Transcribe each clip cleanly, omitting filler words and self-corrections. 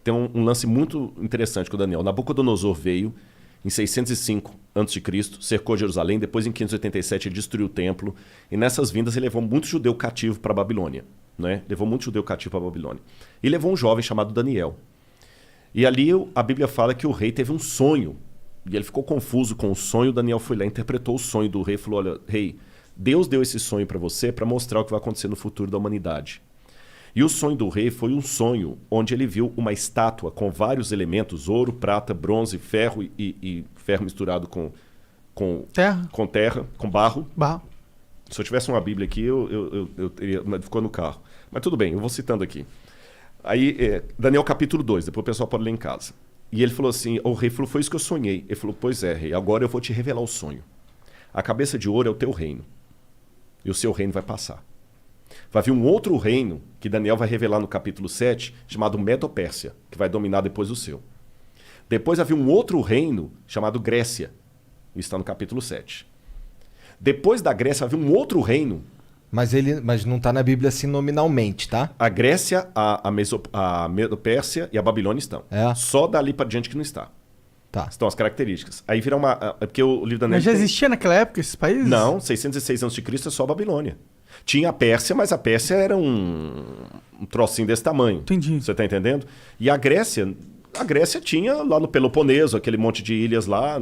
tem um lance muito interessante com o Daniel. Nabucodonosor veio em 605 a.C., cercou Jerusalém, depois em 587 ele destruiu o templo, e nessas vindas ele levou muito judeu cativo para a Babilônia. Né? Levou muito judeu cativo para a Babilônia. E levou um jovem chamado Daniel. E ali a Bíblia fala que o rei teve um sonho, e ele ficou confuso com o sonho. Daniel foi lá, interpretou o sonho do rei e falou: olha, rei, Deus deu esse sonho para você para mostrar o que vai acontecer no futuro da humanidade. E o sonho do rei foi um sonho onde ele viu uma estátua com vários elementos, ouro, prata, bronze, ferro e ferro misturado com terra, com barro. Se eu tivesse uma Bíblia aqui, eu teria, mas ficou no carro. Mas tudo bem, eu vou citando aqui. Aí, Daniel capítulo 2, depois o pessoal pode ler em casa. E ele falou assim, o rei falou, foi isso que eu sonhei. Ele falou, pois é, rei, agora eu vou te revelar o sonho. A cabeça de ouro é o teu reino. E o seu reino vai passar. Vai vir um outro reino, que Daniel vai revelar no capítulo 7, chamado Medo-Pérsia, que vai dominar depois o seu. Depois vai vir um outro reino, chamado Grécia. Isso está no capítulo 7. Depois da Grécia vai vir um outro reino. Mas não está na Bíblia assim nominalmente, tá? A Grécia, a Medo-Pérsia e a Babilônia estão. Só dali para diante que não está. Tá. Estão as características. Aí vira uma... Porque o livro da Daniel... Mas já existia naquela época esses países? Não, 606 a.C. é só a Babilônia. Tinha a Pérsia, mas a Pérsia era um trocinho desse tamanho. Entendi. Você está entendendo? E a Grécia tinha lá no Peloponeso, aquele monte de ilhas lá,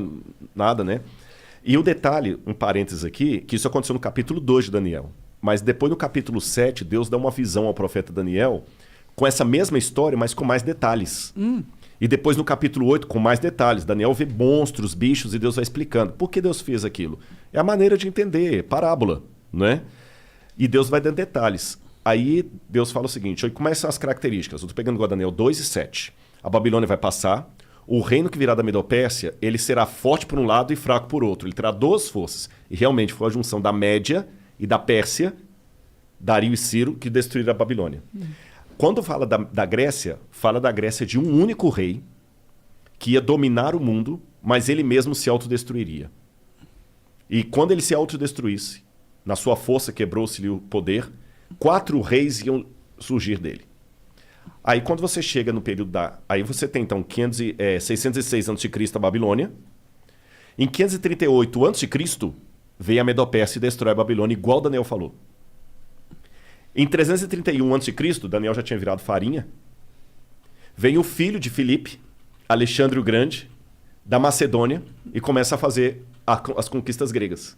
nada, né? E o detalhe, um parênteses aqui, que isso aconteceu no capítulo 2 de Daniel. Mas depois no capítulo 7, Deus dá uma visão ao profeta Daniel com essa mesma história, mas com mais detalhes. E depois no capítulo 8, com mais detalhes. Daniel vê monstros, bichos, e Deus vai explicando. Por que Deus fez aquilo? É a maneira de entender, parábola, não é? E Deus vai dando detalhes. Aí Deus fala o seguinte, como são as características? Eu estou pegando igual Daniel 2 e 7. A Babilônia vai passar, o reino que virá da Medo-Pérsia, ele será forte por um lado e fraco por outro. Ele terá duas forças. E realmente foi a junção da Média e da Pérsia, Dario e Ciro, que destruíram a Babilônia. Quando fala da Grécia, fala da Grécia de um único rei que ia dominar o mundo, mas ele mesmo se autodestruiria. E quando ele se autodestruísse, na sua força quebrou-se-lhe o poder, 4 reis iam surgir dele. Aí quando você chega no período da... Aí você tem então 606 a.C. a Babilônia. Em 538 a.C. vem a Medo-Pérsia e destrói a Babilônia, igual Daniel falou. Em 331 a.C., Daniel já tinha virado farinha, vem o filho de Filipe, Alexandre o Grande, da Macedônia, e começa a fazer as conquistas gregas.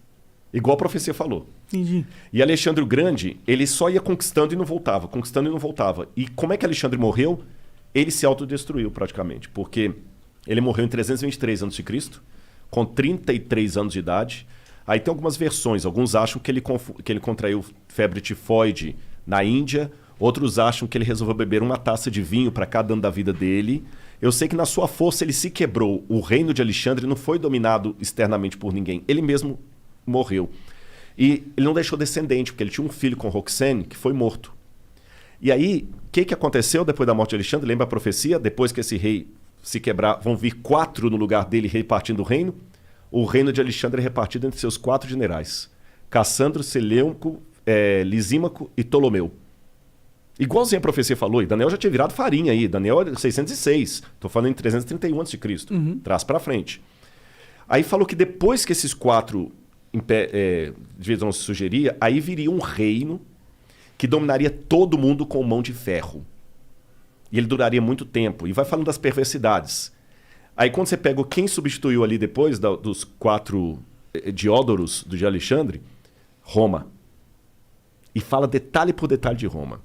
Igual a profecia falou. Entendi. E Alexandre o Grande, ele só ia conquistando e não voltava, conquistando e não voltava. E como é que Alexandre morreu? Ele se autodestruiu praticamente, porque ele morreu em 323 a.C., com 33 anos de idade. Aí tem algumas versões, alguns acham que ele contraiu febre tifoide na Índia, outros acham que ele resolveu beber uma taça de vinho para cada ano da vida dele. Eu sei que na sua força ele se quebrou. O reino de Alexandre não foi dominado externamente por ninguém. Ele mesmo morreu. E ele não deixou descendente, porque ele tinha um filho com Roxane que foi morto. E aí, o que aconteceu depois da morte de Alexandre? Lembra a profecia? Depois que esse rei se quebrar, vão vir 4 no lugar dele repartindo o reino. O reino de Alexandre é repartido entre seus 4 generais. Cassandro, Seleuco, Lisímaco e Ptolomeu. Igualzinho a profecia falou, e Daniel já tinha virado farinha aí. Daniel é 606. Estou falando em 331 a.C. Traz para frente. Aí falou que depois que esses 4 divisões se sugeria, aí viria um reino que dominaria todo mundo com mão de ferro. E ele duraria muito tempo. E vai falando das perversidades. Aí quando você pega quem substituiu ali depois dos 4 Diódoros de Alexandre, Roma. E fala detalhe por detalhe de Roma.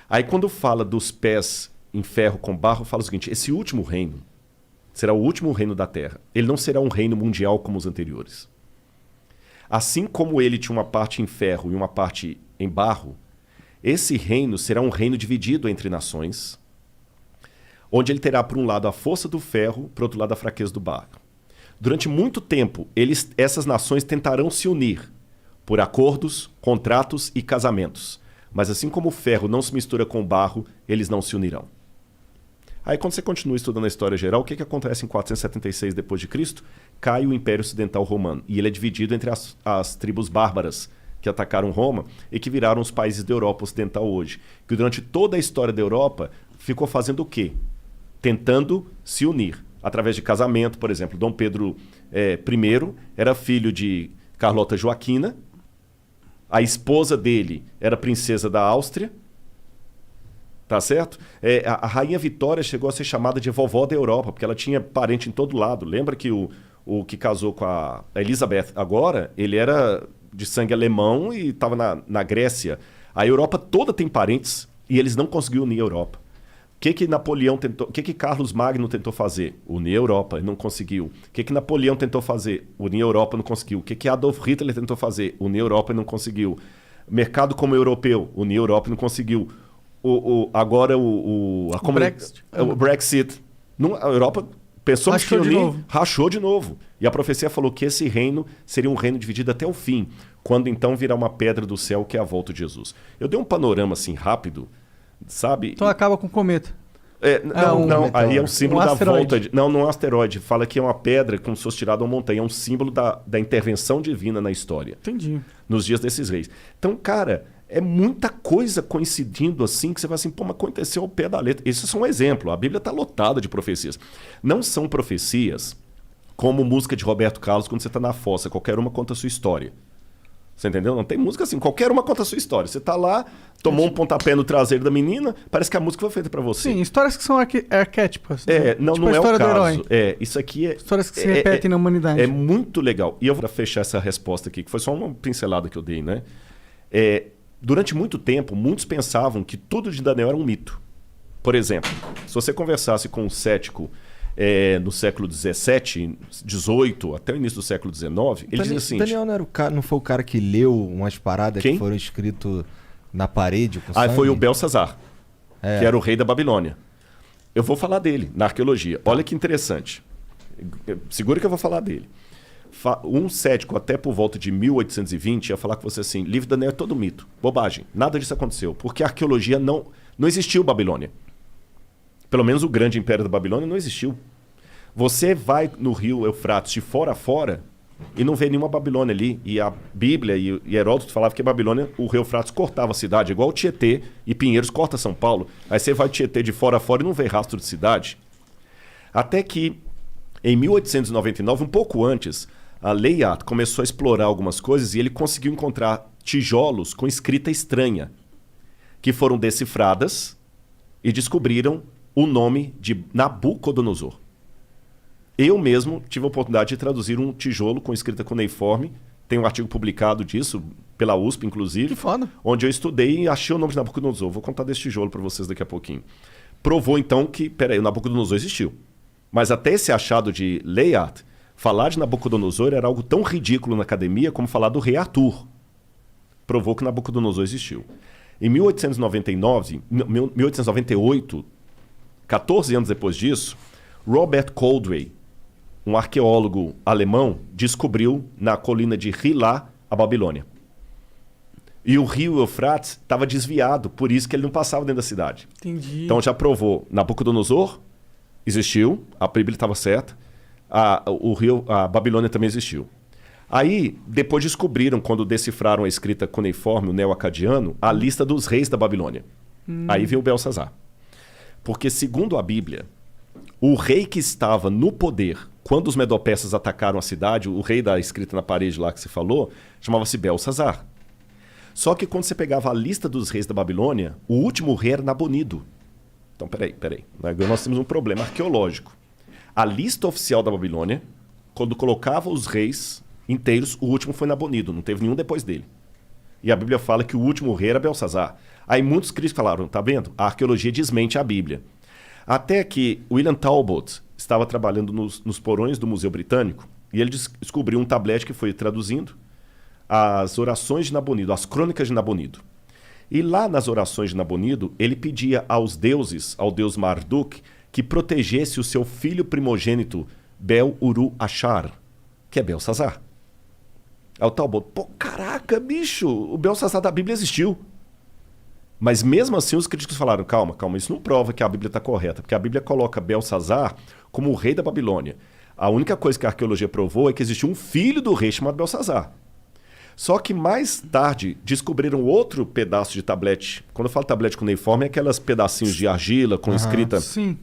Aí quando fala dos pés em ferro com barro, fala o seguinte, esse último reino será o último reino da Terra. Ele não será um reino mundial como os anteriores. Assim como ele tinha uma parte em ferro e uma parte em barro, esse reino será um reino dividido entre nações, onde ele terá, por um lado, a força do ferro, por outro lado, a fraqueza do barro. Durante muito tempo, essas nações tentarão se unir por acordos, contratos e casamentos. Mas assim como o ferro não se mistura com o barro, eles não se unirão. Aí quando você continua estudando a história geral, o que acontece em 476 d.C.? Cai o Império Ocidental Romano. E ele é dividido entre as tribos bárbaras que atacaram Roma e que viraram os países da Europa Ocidental hoje. Que durante toda a história da Europa ficou fazendo o quê? tentando se unir. Através de casamento, por exemplo. Dom Pedro I era filho de Carlota Joaquina. A esposa dele era princesa da Áustria. Tá certo? A Rainha Vitória chegou a ser chamada de vovó da Europa, porque ela tinha parente em todo lado. Lembra que o que casou com a Elizabeth agora, ele era de sangue alemão e estava na Grécia. A Europa toda tem parentes e eles não conseguiram unir a Europa. O que Napoleão tentou? O que Carlos Magno tentou fazer? Unir a Europa, ele não conseguiu. O que Napoleão tentou fazer? Unir a Europa, não conseguiu. O que Adolf Hitler tentou fazer? Unir a Europa, não conseguiu. Mercado como europeu, unir a Europa, não conseguiu. Agora o Brexit. A Europa pensou que rachou de novo. E a profecia falou que esse reino seria um reino dividido até o fim, quando então virá uma pedra do céu que é a volta de Jesus. Eu dei um panorama assim rápido, sabe? Então acaba com o cometa. Não, aí é um símbolo da asteroide. volta. Não é um asteroide. Fala que é uma pedra como se fosse tirada de uma montanha. É um símbolo da intervenção divina na história. Entendi. Nos dias desses reis. Então, cara, é muita coisa coincidindo assim que você vai assim, pô, mas aconteceu ao pé da letra. Isso é só um exemplo. A Bíblia está lotada de profecias. Não são profecias como música de Roberto Carlos quando você está na fossa. Qualquer uma conta a sua história. Você entendeu? Não tem música assim. Qualquer uma conta a sua história. Você tá lá, tomou um pontapé no traseiro da menina, parece que a música foi feita para você. Sim, histórias que são arquétipas. Não, tipo não a é o história do caso. herói. Isso aqui é... Histórias que se repetem na humanidade. É muito legal. E eu vou fechar essa resposta aqui, que foi só uma pincelada que eu dei, né? Durante muito tempo, muitos pensavam que tudo de Daniel era um mito. Por exemplo, se você conversasse com um cético no século XVII, XVIII, até o início do século XIX, ele dizia assim... Daniel não foi o cara que leu umas paradas Quem? que foram escritas na parede com sangue? Foi o Belsazar, que era o rei da Babilônia. Eu vou falar dele na arqueologia. Olha que interessante. Segura que eu vou falar dele. Um cético, até por volta de 1820, ia falar com você assim, livro de Daniel é todo mito, bobagem, nada disso aconteceu, porque a arqueologia não existiu Babilônia. Pelo menos o grande império da Babilônia não existiu. Você vai no rio Eufrates de fora a fora e não vê nenhuma Babilônia ali. E a Bíblia e Heródoto falavam que a Babilônia, o rio Eufrates cortava a cidade, igual o Tietê e Pinheiros corta São Paulo. Aí você vai Tietê de fora a fora e não vê rastro de cidade. Até que, em 1899, um pouco antes, a Layard começou a explorar algumas coisas e ele conseguiu encontrar tijolos com escrita estranha, que foram decifradas e descobriram o nome de Nabucodonosor. Eu mesmo tive a oportunidade de traduzir um tijolo com escrita cuneiforme. Tem um artigo publicado disso, pela USP, inclusive. Que foda. Onde eu estudei e achei o nome de Nabucodonosor. Vou contar desse tijolo para vocês daqui a pouquinho. Provou, então, que, o Nabucodonosor existiu. Mas até esse achado de Layard, falar de Nabucodonosor era algo tão ridículo na academia como falar do rei Arthur. Provou que Nabucodonosor existiu. Em 1898, 14 anos depois disso, Robert Coldewey, um arqueólogo alemão, descobriu na colina de Hilá a Babilônia. E o rio Eufrates estava desviado, por isso que ele não passava dentro da cidade. Entendi. Então já provou, Nabucodonosor existiu, a Bíblia estava certa, a Babilônia também existiu. Aí, depois descobriram, quando decifraram a escrita cuneiforme, o neo-acadiano, a lista dos reis da Babilônia. Aí veio o Belsazar. Porque, segundo a Bíblia, o rei que estava no poder quando os medo-persas atacaram a cidade, o rei da escrita na parede lá que você falou, chamava-se Belsazar. Só que quando você pegava a lista dos reis da Babilônia, o último rei era Nabonido. Então, peraí. Agora nós temos um problema arqueológico. A lista oficial da Babilônia, quando colocava os reis inteiros, o último foi Nabonido, não teve nenhum depois dele. E a Bíblia fala que o último rei era Belsazar. Aí muitos críticos falaram, tá vendo? A arqueologia desmente a Bíblia. Até que William Talbot estava trabalhando nos porões do Museu Britânico e ele descobriu um tablete que foi traduzindo as orações de Nabonido, as crônicas de Nabonido. E lá nas orações de Nabonido, ele pedia aos deuses, ao deus Marduk, que protegesse o seu filho primogênito Bel-Uru-Achar, que é Belsazar. Aí o Talbot, caraca, bicho, o Belsazar da Bíblia existiu. Mas mesmo assim os críticos falaram, calma, isso não prova que a Bíblia está correta, porque a Bíblia coloca Belsazar como o rei da Babilônia. A única coisa que a arqueologia provou é que existiu um filho do rei chamado Belsazar. Só que mais tarde descobriram outro pedaço de tablete. Quando eu falo tablete cuneiforme, é aquelas pedacinhos de argila com escrita. Sim.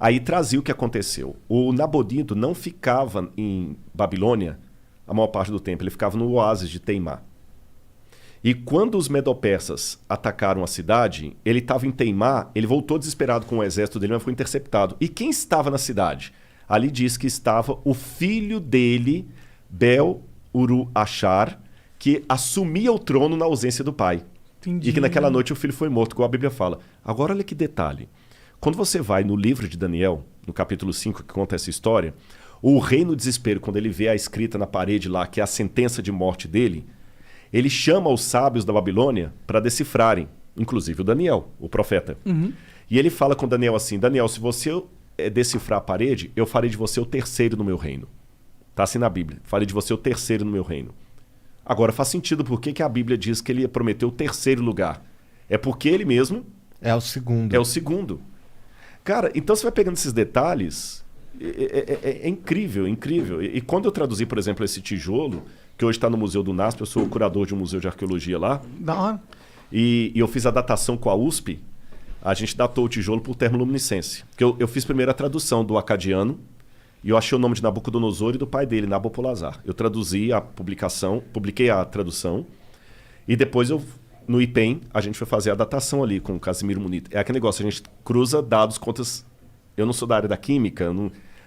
Aí trazia o que aconteceu. O Nabonido não ficava em Babilônia a maior parte do tempo, ele ficava no oásis de Teimá. E quando os medopersas atacaram a cidade, ele estava em Teimá, ele voltou desesperado com o exército dele, mas foi interceptado. E quem estava na cidade? Ali diz que estava o filho dele, Bel-Uru-Achar, que assumia o trono na ausência do pai. Entendi. E que naquela noite o filho foi morto, como a Bíblia fala. Agora olha que detalhe. Quando você vai no livro de Daniel, no capítulo 5, que conta essa história, o rei no desespero, quando ele vê a escrita na parede lá, que é a sentença de morte dele, ele chama os sábios da Babilônia para decifrarem, inclusive o Daniel, o profeta. E ele fala com Daniel assim, Daniel, se você decifrar a parede, eu farei de você o terceiro no meu reino. Está assim na Bíblia, farei de você o terceiro no meu reino. Agora faz sentido por que a Bíblia diz que ele prometeu o terceiro lugar. É porque ele mesmo... É o segundo. É o segundo. Cara, então você vai pegando esses detalhes, é incrível, incrível. E quando eu traduzi, por exemplo, esse tijolo, que hoje está no Museu do NASP, eu sou o curador de um museu de arqueologia lá, Da hora. e eu fiz a datação com a USP, a gente datou o tijolo por termoluminescência. Eu fiz primeiro a tradução do acadiano, e eu achei o nome de Nabucodonosor e do pai dele, Nabopolassar. Eu traduzi a publicação, publiquei a tradução, e depois no IPEM, a gente foi fazer a datação ali com o Casimiro Munita. É aquele negócio, a gente cruza dados, contas... Eu não sou da área da química,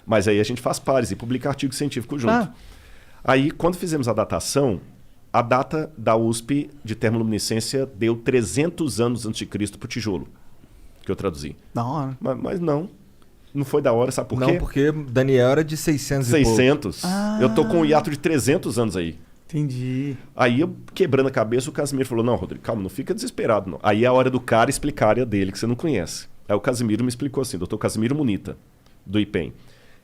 mas aí a gente faz pares e publica artigo científico junto. Ah. Aí, quando fizemos a datação, a data da USP de termoluminescência deu 300 anos antes de Cristo para o tijolo, que eu traduzi. Da hora. Mas não foi da hora, sabe por quê? Não, porque Daniel era de 600 e pouco. 600. Eu tô com um hiato de 300 anos aí. Entendi. Aí eu, quebrando a cabeça, o Casimiro falou, não, Rodrigo, calma, não fica desesperado. Não. Aí é a hora do cara explicar a área dele, que você não conhece. Aí o Casimiro me explicou assim, doutor Casimiro Munita, do IPEM.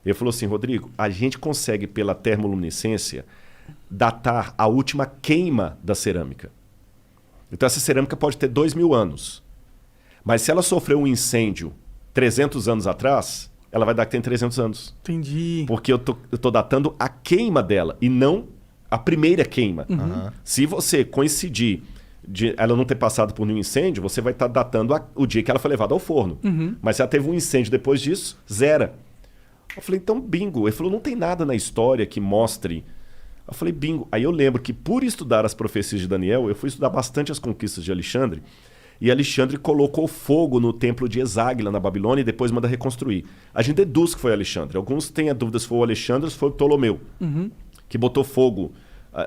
Ele falou assim, Rodrigo, a gente consegue, pela termoluminescência, datar a última queima da cerâmica. Então essa cerâmica pode ter 2.000 anos. Mas se ela sofreu um incêndio 300 anos atrás, ela vai dar que tem 300 anos. Entendi. Porque eu tô datando a queima dela e não a primeira queima. Se você coincidir de ela não ter passado por nenhum incêndio, você vai estar datando o dia que ela foi levada ao forno. Mas se ela teve um incêndio depois disso, zera. Eu falei, então bingo. Ele falou, não tem nada na história que mostre. Eu falei, bingo. Aí eu lembro que por estudar as profecias de Daniel, eu fui estudar bastante as conquistas de Alexandre, e Alexandre colocou fogo no templo de Eságila, na Babilônia, e depois manda reconstruir. A gente deduz que foi Alexandre. Alguns têm a dúvida se foi o Alexandre ou se foi o Ptolomeu, que botou fogo,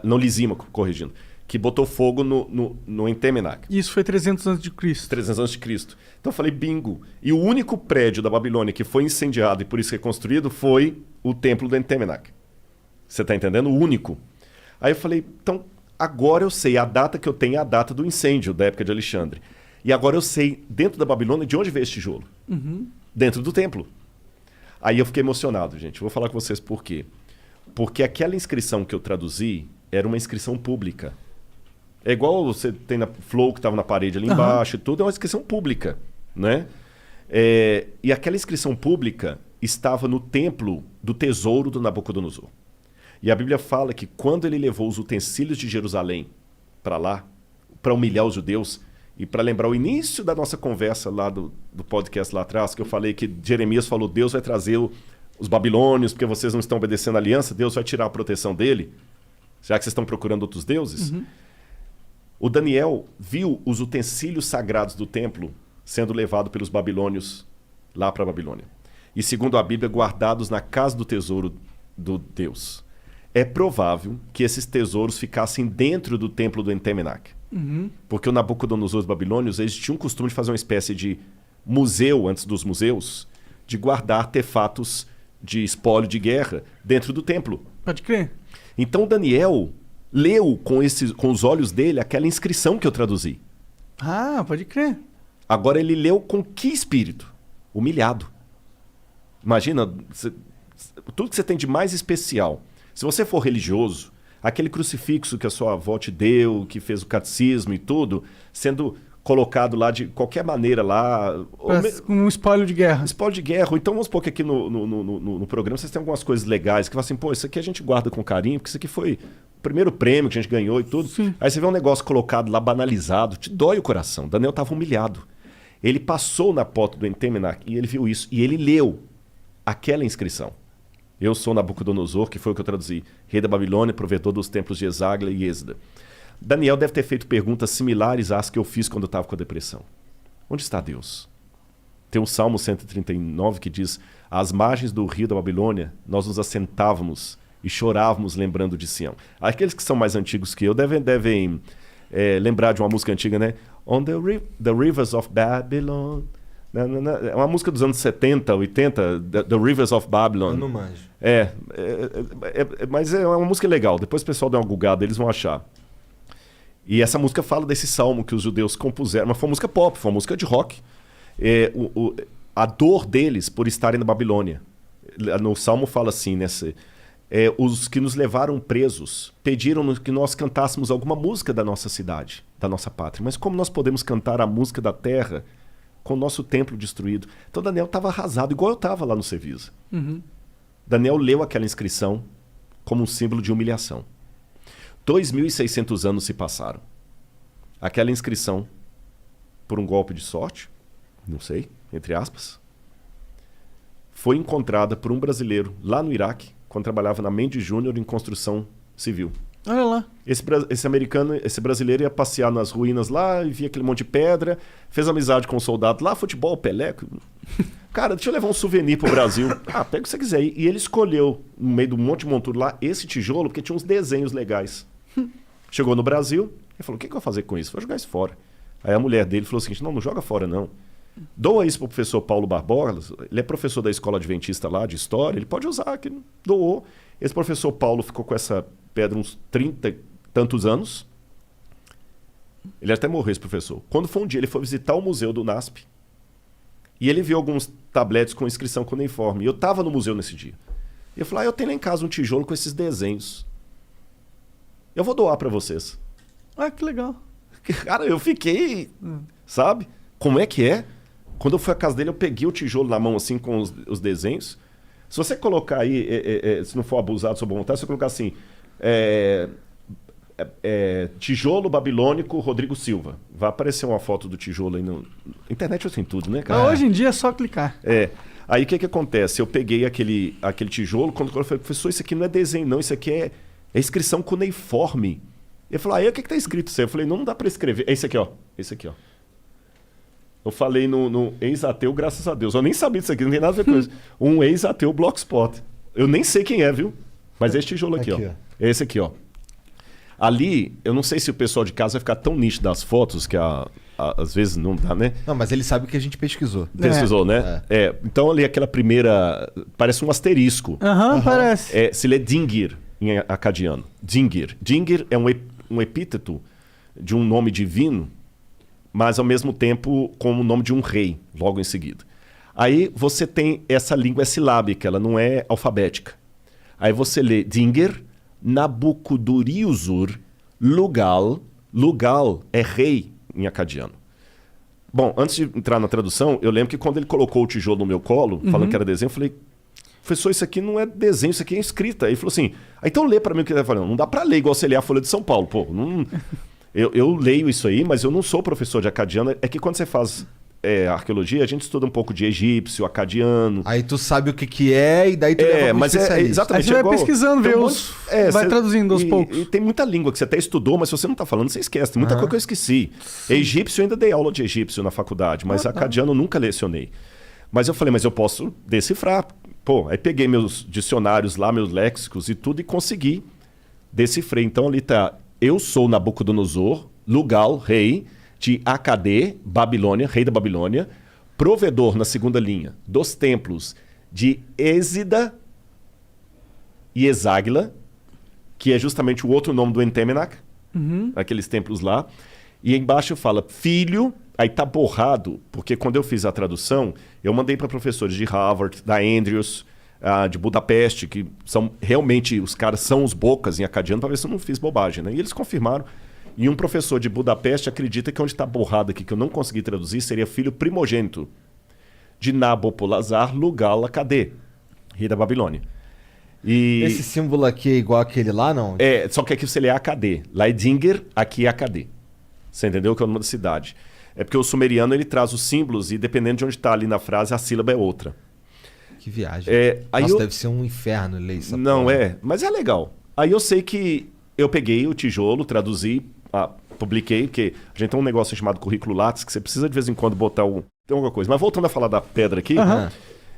não Lisímaco, corrigindo, que botou fogo no Entemenac. Isso foi 300 anos de Cristo. 300 anos de Cristo. Então eu falei, bingo. E o único prédio da Babilônia que foi incendiado e por isso reconstruído foi o templo do Entemenac. Você está entendendo? O único. Aí eu falei, então agora eu sei, a data que eu tenho é a data do incêndio da época de Alexandre. E agora eu sei, dentro da Babilônia, de onde veio esse tijolo. Dentro do templo. Aí eu fiquei emocionado, gente. Vou falar com vocês por quê. Porque aquela inscrição que eu traduzi era uma inscrição pública. É igual você tem na Flow que estava na parede ali embaixo e tudo, é uma inscrição pública, né? E aquela inscrição pública estava no templo do tesouro do Nabucodonosor. E a Bíblia fala que quando ele levou os utensílios de Jerusalém para lá, para humilhar os judeus, e para lembrar o início da nossa conversa lá do podcast lá atrás, que eu falei que Jeremias falou, Deus vai trazer os babilônios, porque vocês não estão obedecendo a aliança, Deus vai tirar a proteção dele, já que vocês estão procurando outros deuses. O Daniel viu os utensílios sagrados do templo sendo levados pelos babilônios lá para a Babilônia. E segundo a Bíblia, guardados na casa do tesouro do Deus. É provável que esses tesouros ficassem dentro do templo do Entemenac. Porque o Nabucodonosor dos babilônios, eles tinham o costume de fazer uma espécie de museu, antes dos museus, de guardar artefatos de espólio de guerra dentro do templo. Pode crer. Então Daniel leu com os olhos dele aquela inscrição que eu traduzi. Ah, pode crer. Agora ele leu com que espírito? Humilhado. Imagina, tudo que você tem de mais especial. Se você for religioso, aquele crucifixo que a sua avó te deu, que fez o catecismo e tudo, sendo colocado lá de qualquer maneira lá... Com um espólio de guerra. Espólio de guerra. Ou então vamos supor que aqui no programa vocês têm algumas coisas legais, que falam assim, pô, isso aqui a gente guarda com carinho, porque isso aqui foi o primeiro prêmio que a gente ganhou e tudo. Sim. Aí você vê um negócio colocado lá, banalizado, te dói o coração. Daniel estava humilhado. Ele passou na porta do Entemenac e ele viu isso. E ele leu aquela inscrição. Eu sou Nabucodonosor, que foi o que eu traduzi. Rei da Babilônia, provedor dos templos de Esagla e Êxoda. Daniel deve ter feito perguntas similares às que eu fiz quando eu estava com a depressão. Onde está Deus? Tem o Salmo 139 que diz: às margens do rio da Babilônia, nós nos assentávamos e chorávamos lembrando de Sião. Aqueles que são mais antigos que eu devem lembrar de uma música antiga, né? On the rivers of Babylon. É uma música dos anos 70, 80, The Rivers of Babylon. Eu não manjo. Mas é uma música legal. Depois o pessoal dá uma gulgada, eles vão achar. E essa música fala desse salmo que os judeus compuseram. Mas foi uma música pop, foi uma música de rock. A dor deles por estarem na Babilônia. No salmo fala assim, né? Os que nos levaram presos pediram que nós cantássemos alguma música da nossa cidade, da nossa pátria. Mas como nós podemos cantar a música da terra com o nosso templo destruído? Então Daniel estava arrasado, igual eu estava lá no Cevisa. Uhum. Daniel leu aquela inscrição como um símbolo de humilhação. 2.600 anos se passaram. Aquela inscrição, por um golpe de sorte, não sei, entre aspas, foi encontrada por um brasileiro lá no Iraque, quando trabalhava na Mendes Júnior em construção civil. Olha lá. Esse brasileiro ia passear nas ruínas lá e via aquele monte de pedra, fez amizade com um soldado lá, futebol, Pelé. Cara, deixa eu levar um souvenir pro Brasil. Pega o que você quiser. E ele escolheu, no meio do monte de monturo lá, esse tijolo, porque tinha uns desenhos legais. Chegou no Brasil e falou: o que eu vou fazer com isso? Vou jogar isso fora. Aí a mulher dele falou o seguinte: não joga fora não. Doa isso pro professor Paulo Barbosa. Ele é professor da escola adventista lá, de história. Ele pode usar, que doou. Esse professor Paulo ficou com essa pedra uns 30 e tantos anos. Ele até morreu, esse professor. Quando foi um dia, ele foi visitar o museu do NASP e ele viu alguns tabletes com inscrição cuneiforme. E eu estava no museu nesse dia. E eu falei: eu tenho lá em casa um tijolo com esses desenhos. Eu vou doar para vocês. Que legal. Cara, eu fiquei... Sabe? Como é que é? Quando eu fui à casa dele, eu peguei o tijolo na mão assim com os desenhos. Se você colocar aí, se não for abusado sua boa vontade, se você colocar assim... tijolo babilônico Rodrigo Silva. Vai aparecer uma foto do tijolo aí no... Internet tem tudo, né, cara? Hoje em dia é só clicar. Aí o que acontece? Eu peguei aquele tijolo, quando eu falei: professor, isso aqui não é desenho não, isso aqui é inscrição cuneiforme. Ele falou: aí o que está escrito isso aí? Eu falei: não dá para escrever. É esse aqui, ó. Esse aqui, ó. Eu falei no ex-ateu, graças a Deus. Eu nem sabia disso aqui, não tem nada a ver com isso. Um ex-ateu Blogspot. Eu nem sei quem é, viu? Mas esse tijolo aqui, ó. Esse aqui, ó. Ali, eu não sei se o pessoal de casa vai ficar tão nítido das fotos, que às vezes não dá, né? Não, mas ele sabe o que a gente pesquisou. Pesquisou, né? Então ali aquela primeira... Parece um asterisco. Parece. Se lê Dingir em acadiano. Dingir. Dingir é um epíteto de um nome divino, mas ao mesmo tempo como o nome de um rei, logo em seguida. Aí você tem essa língua silábica, ela não é alfabética. Aí você lê Dingir, Nabucodonosor, Lugal. Lugal é rei em acadiano. Bom, antes de entrar na tradução, eu lembro que quando ele colocou o tijolo no meu colo, falando que era desenho, eu falei: professor, isso aqui não é desenho, isso aqui é escrita. Aí ele falou assim: então lê para mim o que ele tá falando. Não dá para ler igual você lê a Folha de São Paulo. Pô, não... eu leio isso aí, mas eu não sou professor de acadiano. É que quando você faz arqueologia, a gente estuda um pouco de egípcio, acadiano. Aí tu sabe o que é e daí tu leva mas exatamente. Aí você vai igual, pesquisando, vai traduzindo aos poucos. E tem muita língua que você até estudou, mas se você não está falando, você esquece. Tem muita coisa que eu esqueci. Egípcio, eu ainda dei aula de egípcio na faculdade, mas acadiano eu nunca lecionei. Mas eu falei: mas eu posso decifrar. Pô, aí peguei meus dicionários lá, meus léxicos e tudo, e consegui decifrar. Então ali tá: eu sou Nabucodonosor, Lugal, rei de Acadê, Babilônia, rei da Babilônia, provedor na segunda linha dos templos de Êxida e Esagla, que é justamente o outro nome do Entemenac, aqueles templos lá. E embaixo fala filho, aí tá borrado, porque quando eu fiz a tradução, eu mandei para professores de Harvard, da Andrews, de Budapeste, que são realmente, os caras são os bocas em acadiano, para ver se eu não fiz bobagem, né? E eles confirmaram. E um professor de Budapeste acredita que onde está borrado aqui, que eu não consegui traduzir, seria filho primogênito de Nabopolassar, Lugal, Acadê, rei da Babilônia. E... Esse símbolo aqui é igual aquele lá, não? Só que aqui você lê Acadê. Lá é Dingir, aqui é Acadê. Você entendeu que é o nome da cidade? É porque o sumeriano ele traz os símbolos e dependendo de onde está ali na frase, a sílaba é outra. Que viagem. Aí Nossa, deve ser um inferno ler isso. Não é, mas é legal. Aí eu sei que eu peguei o tijolo, traduzi, publiquei, porque a gente tem um negócio chamado currículo Lattes, que você precisa de vez em quando botar tem alguma coisa. Mas voltando a falar da pedra aqui,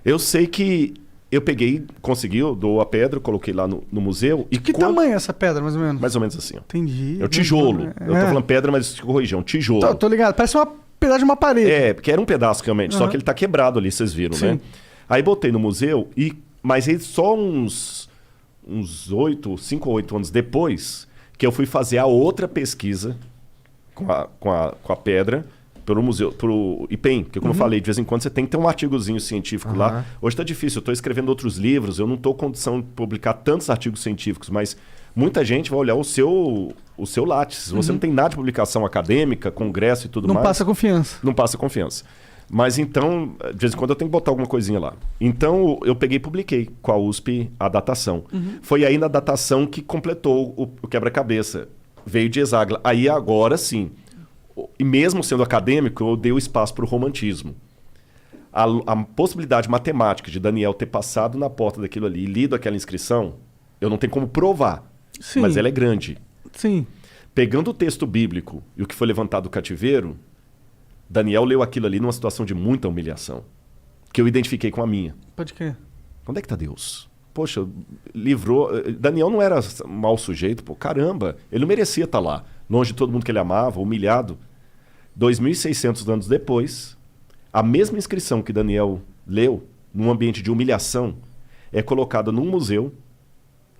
eu sei que eu peguei, consegui, eu dou a pedra, coloquei lá no museu. E que tamanho é essa pedra, mais ou menos? Mais ou menos assim, ó. Entendi. É o tijolo. Eu tô falando pedra, mas corrigi, é um tijolo. Tô ligado, parece um pedaço de uma parede. Porque era um pedaço realmente, só que ele tá quebrado ali, vocês viram, né? Aí botei no museu, mas aí só uns 5 ou 8 anos depois, que eu fui fazer a outra pesquisa com a pedra pelo museu, pro IPEM, porque como eu falei, de vez em quando você tem que ter um artigozinho científico lá. Hoje tá difícil, eu tô escrevendo outros livros, eu não tô com condição de publicar tantos artigos científicos, mas muita gente vai olhar o seu Lattes. Você não tem nada de publicação acadêmica, congresso e tudo mais. Não passa confiança. Não passa confiança. Mas então, de vez em quando eu tenho que botar alguma coisinha lá. Então eu peguei e publiquei com a USP a datação. Foi aí na datação que completou o quebra-cabeça. Veio de Esagla. Aí agora sim, e mesmo sendo acadêmico, eu dei o espaço para o romantismo. A possibilidade matemática de Daniel ter passado na porta daquilo ali e lido aquela inscrição, eu não tenho como provar, mas ela é grande. Sim. Pegando o texto bíblico e o que foi levantado do cativeiro, Daniel leu aquilo ali numa situação de muita humilhação, que eu identifiquei com a minha. Pode crer. Onde é que está Deus? Poxa, livrou... Daniel não era mau sujeito, pô, caramba. Ele não merecia estar lá, longe de todo mundo que ele amava, humilhado. 2.600 anos depois, a mesma inscrição que Daniel leu, num ambiente de humilhação, é colocada num museu,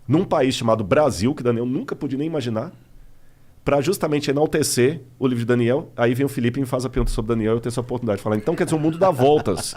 num país chamado Brasil, que Daniel nunca podia nem imaginar, para justamente enaltecer o livro de Daniel. Aí vem o Felipe e me faz a pergunta sobre Daniel e eu tenho essa oportunidade de falar. Então, quer dizer, o mundo dá voltas.